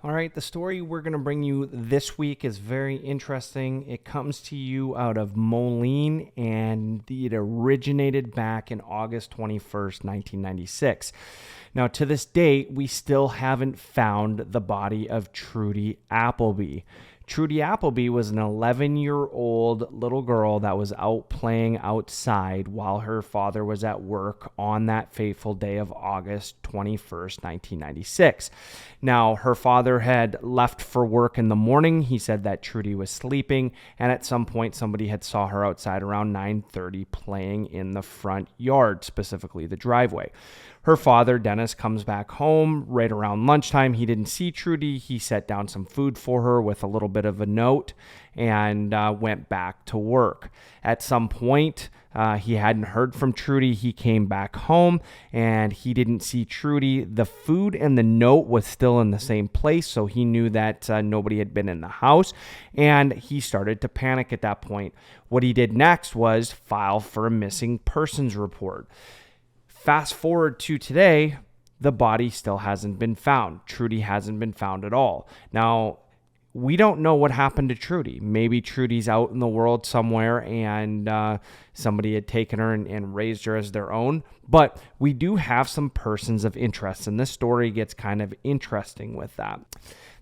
All right, the story we're going to bring you this week is very interesting. It comes to you out of Moline, and it originated back in August 21st, 1996. Now, to this date, we still haven't found the body of Trudy Applebee. Trudy Applebee was an 11-year-old little girl that was out playing outside while her father was at work on that fateful day of August 21st, 1996. Now, her father had left for work in the morning. He said that Trudy was sleeping, and at some point somebody had saw her outside around 9:30 playing in the front yard, specifically the driveway. Her father, Dennis, comes back home right around lunchtime. He didn't see Trudy. He set down some food for her with a little bit of a note and went back to work. At some point, he hadn't heard from Trudy. He came back home and he didn't see Trudy. The food and the note was still in the same place, so he knew that nobody had been in the house, and he started to panic at that point. What he did next was file for a missing persons report. Fast forward to today, the body still hasn't been found. Trudy hasn't been found at all. Now, we don't know what happened to Trudy. Maybe Trudy's out in the world somewhere and somebody had taken her and raised her as their own. But we do have some persons of interest, and this story gets kind of interesting with that.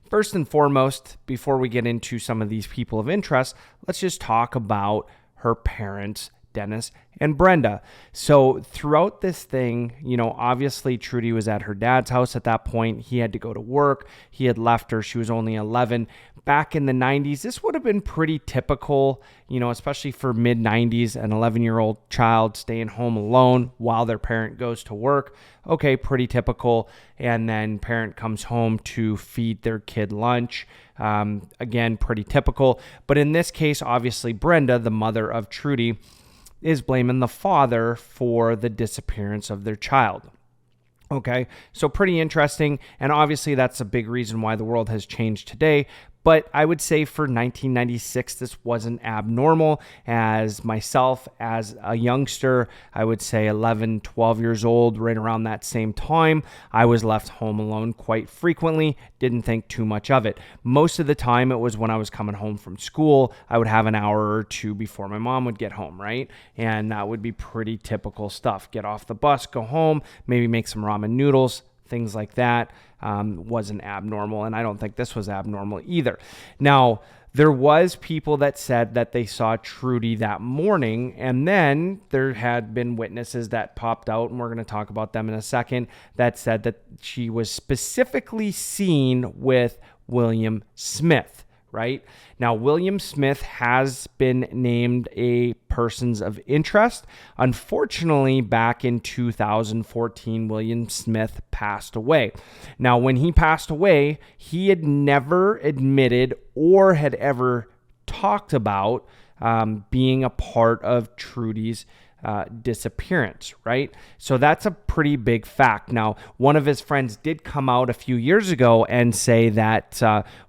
First and foremost, before we get into some of these people of interest, let's just talk about her parents, Dennis and Brenda. So throughout this thing, obviously Trudy was at her dad's house at that point. He had to go to work. He had left her. She was only 11. Back in the 90s, this would have been pretty typical, especially for mid-90s, an 11-year-old child staying home alone while their parent goes to work. Okay, pretty typical. And then parent comes home to feed their kid lunch. Again, pretty typical. But in this case, obviously Brenda, the mother of Trudy, is blaming the father for the disappearance of their child. Okay, so pretty interesting. And obviously that's a big reason why the world has changed today. But I would say for 1996, this wasn't abnormal. As myself, as a youngster, I would say 11, 12 years old, right around that same time, I was left home alone quite frequently. Didn't think too much of it. Most of the time, it was when I was coming home from school. I would have an hour or two before my mom would get home, right? And that would be pretty typical stuff. Get off the bus, go home, maybe make some ramen noodles, things like that. Wasn't abnormal, and I don't think this was abnormal either. Now, there was people that said that they saw Trudy that morning, and then there had been witnesses that popped out, and we're going to talk about them in a second, that said that she was specifically seen with William Smith. Right? Now, William Smith has been named a persons of interest. Unfortunately, back in 2014, William Smith passed away. Now, when he passed away, he had never admitted or had ever talked about being a part of Trudy's disappearance, right? So that's a pretty big fact. Now, one of his friends did come out a few years ago and say that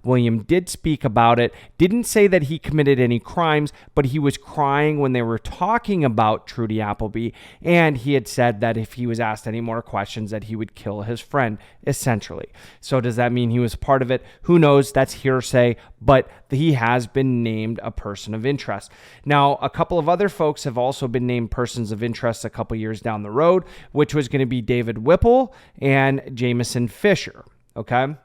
William did speak about it, didn't say that he committed any crimes, but he was crying when they were talking about Trudy Applebee, and he had said that if he was asked any more questions that he would kill his friend, essentially. So does that mean he was part of it? Who knows? That's hearsay, but he has been named a person of interest. Now, a couple of other folks have also been named persons of interest a couple years down the road, which was going to be David Whipple and Jameson Fisher. Okay.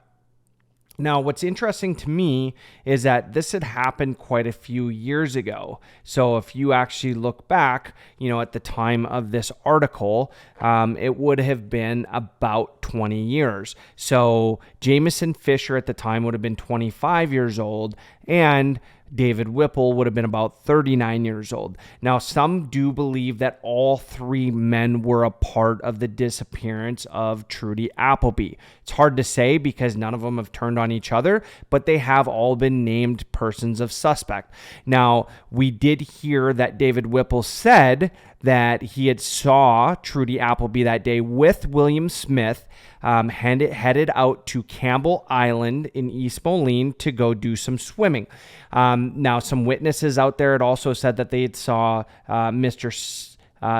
Now, what's interesting to me is that this had happened quite a few years ago. So if you actually look back, at the time of this article, it would have been about 20 years. So Jameson Fisher at the time would have been 25 years old, and David Whipple would have been about 39 years old. Now, some do believe that all three men were a part of the disappearance of Trudy Applebee. It's hard to say because none of them have turned on each other, but they have all been named persons of suspect. Now, we did hear that David Whipple said that he had saw Trudy Applebee that day with William Smith, headed out to Campbell Island in East Moline to go do some swimming. Now, some witnesses out there had also said that they had saw Mr.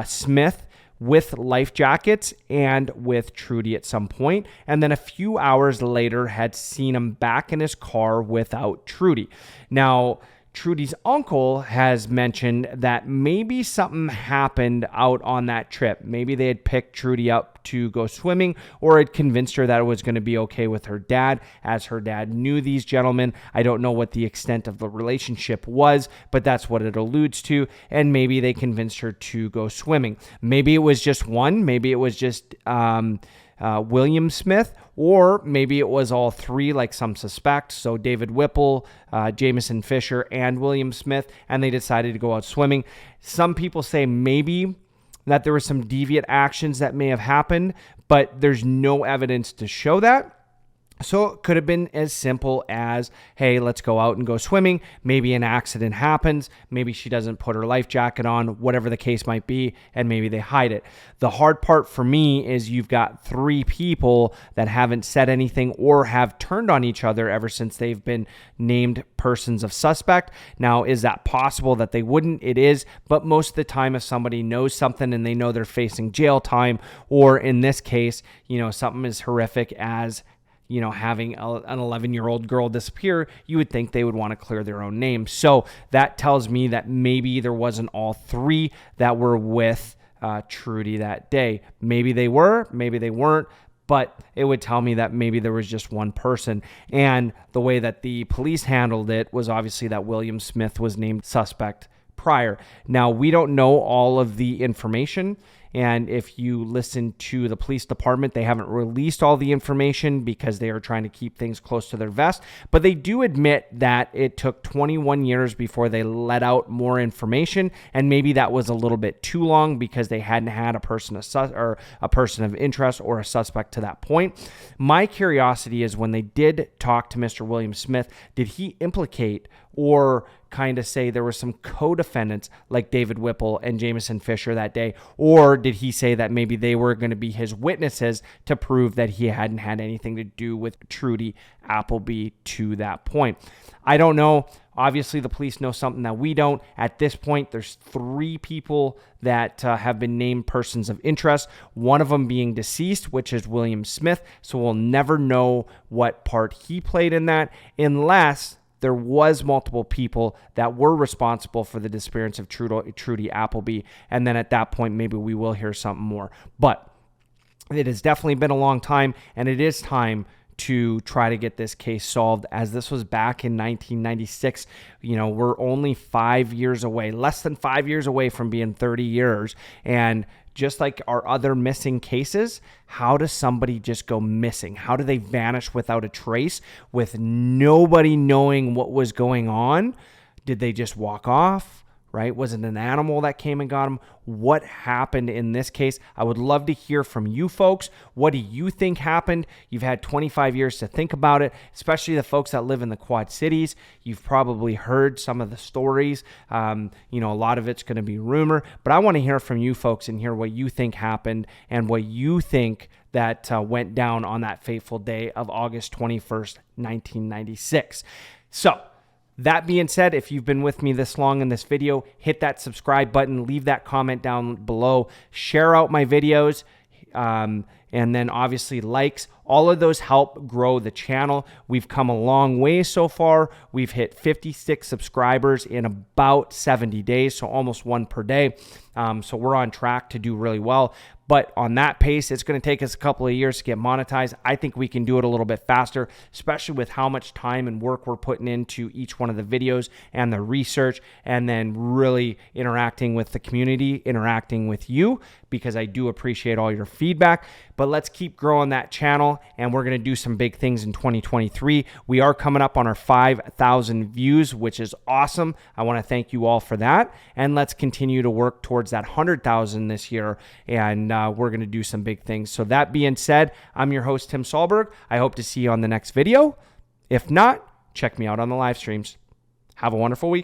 Smith with life jackets and with Trudy at some point, and then a few hours later had seen him back in his car without Trudy. Now, Trudy's uncle has mentioned that maybe something happened out on that trip. Maybe they had picked Trudy up to go swimming, or had convinced her that it was going to be okay with her dad, as her dad knew these gentlemen. I don't know what the extent of the relationship was, but that's what it alludes to. And maybe they convinced her to go swimming. Maybe it was just one. Maybe it was just William Smith, or maybe it was all three, like some suspect. So David Whipple, Jameson Fisher, and William Smith, and they decided to go out swimming. Some people say maybe that there were some deviant actions that may have happened, but there's no evidence to show that. So it could have been as simple as, hey, let's go out and go swimming. Maybe an accident happens. Maybe she doesn't put her life jacket on, whatever the case might be, and maybe they hide it. The hard part for me is you've got three people that haven't said anything or have turned on each other ever since they've been named persons of suspect. Now, is that possible that they wouldn't? It is, but most of the time if somebody knows something and they know they're facing jail time, or in this case, something as horrific as having an 11-year-old girl disappear, you would think they would want to clear their own name. So that tells me that maybe there wasn't all three that were with Trudy that day. Maybe they were, maybe they weren't, but it would tell me that maybe there was just one person. And the way that the police handled it was obviously that William Smith was named suspect prior. Now, we don't know all of the information. And if you listen to the police department, they haven't released all the information because they are trying to keep things close to their vest. But they do admit that it took 21 years before they let out more information. And maybe that was a little bit too long because they hadn't had a person of interest or a suspect to that point. My curiosity is, when they did talk to Mr. William Smith, did he implicate or kind of say there were some co-defendants like David Whipple and Jameson Fisher that day? Or did he say that maybe they were going to be his witnesses to prove that he hadn't had anything to do with Trudy Applebee to that point? I don't know. Obviously, the police know something that we don't. At this point, there's three people that have been named persons of interest, one of them being deceased, which is William Smith. So we'll never know what part he played in that, unless there was multiple people that were responsible for the disappearance of Trudy Applebee. And then at that point, maybe we will hear something more. But it has definitely been a long time, and it is time to try to get this case solved, as this was back in 1996. We're only 5 years away, less than 5 years away from being 30 years. And just like our other missing cases, how does somebody just go missing? How do they vanish without a trace, with nobody knowing what was going on? Did they just walk off? Right? Was it an animal that came and got him? What happened in this case? I would love to hear from you folks. What do you think happened? You've had 25 years to think about it, especially the folks that live in the Quad Cities. You've probably heard some of the stories. A lot of it's going to be rumor, but I want to hear from you folks and hear what you think happened and what you think that went down on that fateful day of August 21st, 1996. So, that being said, if you've been with me this long in this video, hit that subscribe button, leave that comment down below, share out my videos, and then obviously likes. All of those help grow the channel. We've come a long way so far. We've hit 56 subscribers in about 70 days, so almost one per day. So we're on track to do really well. But on that pace, it's going to take us a couple of years to get monetized. I think we can do it a little bit faster, especially with how much time and work we're putting into each one of the videos and the research, and then really interacting with the community, interacting with you, because I do appreciate all your feedback. But let's keep growing that channel, and we're going to do some big things in 2023. We are coming up on our 5,000 views, which is awesome. I want to thank you all for that. And let's continue to work towards that 100,000 this year, and we're going to do some big things. So that being said, I'm your host, Tim Sahlberg. I hope to see you on the next video. If not, check me out on the live streams. Have a wonderful week.